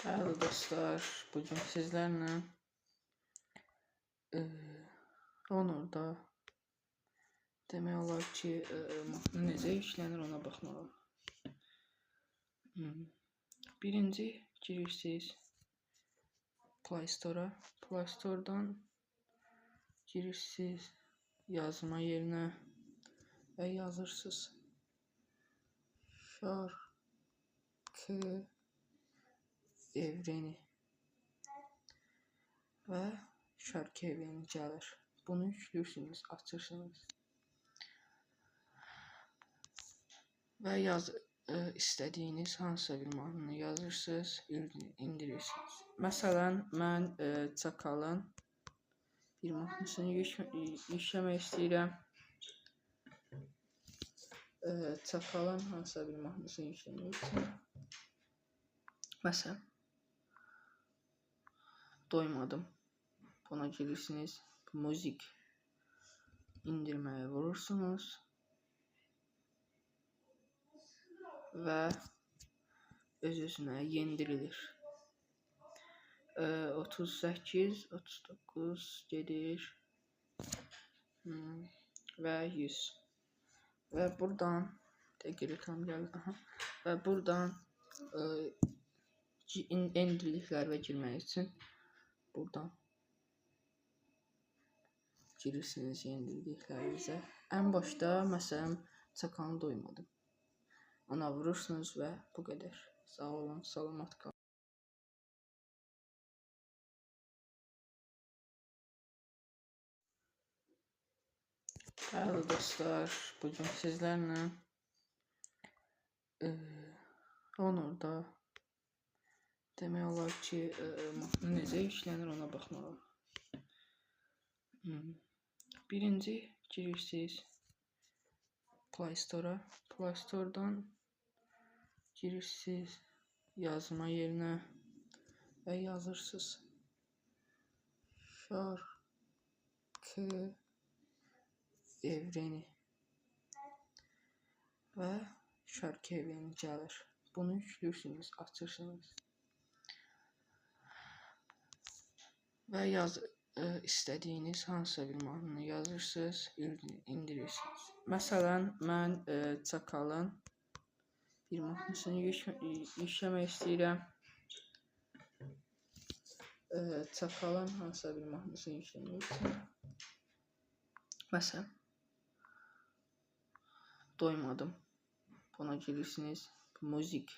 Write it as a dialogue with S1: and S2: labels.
S1: Merhaba dostlar, bugün sizlerle Honor'da demək olar ki, mahnı necə işlənir ona baxmağa. Birinci girirsiniz Play Store'a. Play Store'dan girirsiniz yazma yerinə və yazırsınız şarkı evreni və şarkı evreni gəlir. Bunu yüklürsünüz, açırsınız və istədiyiniz hansısa bir mahnını yazırsınız, indirirsiniz. Məsələn, mən Çakalın bir mahnısını yükləmək istəyirəm. Çakalın hansısa bir mahnısını yükləmək üçün. Məsələn, doymadım. Buna girirsiniz, müzik indirməyə vurursunuz və öz-özünə yendirilir. 38, 39 gedir və 100 və buradan reklam gəldi. Və buradan endirdiklərə girmək üçün buradan girirsiniz yendirdiklərinizə. Ən başda məsələn Çakalın doymadım. Ona vurursunuz və bu qədər. Sağ olun, salamat qalın. Merhaba dostlar, bugün sizlerle Honor'da demək olar ki, mahnı necə işlənir ona baxmağa. Birinci girirsiniz Play Store'a. Play Store'dan girirsiniz yazma yerinə və yazırsınız şarkı evreni və şarkı evreni gəlir. Bunu yüklürsünüz, açırsınız və istədiyiniz hansısa bir mahnını yazırsınız, indirirsiniz. Məsələn, mən Çakalın bir mahnısını yükləmək istəyirəm. Çakalın hansısa bir mahnısını yükləmək üçün. Məsələn, doymadım. Buna girirsiniz, müzik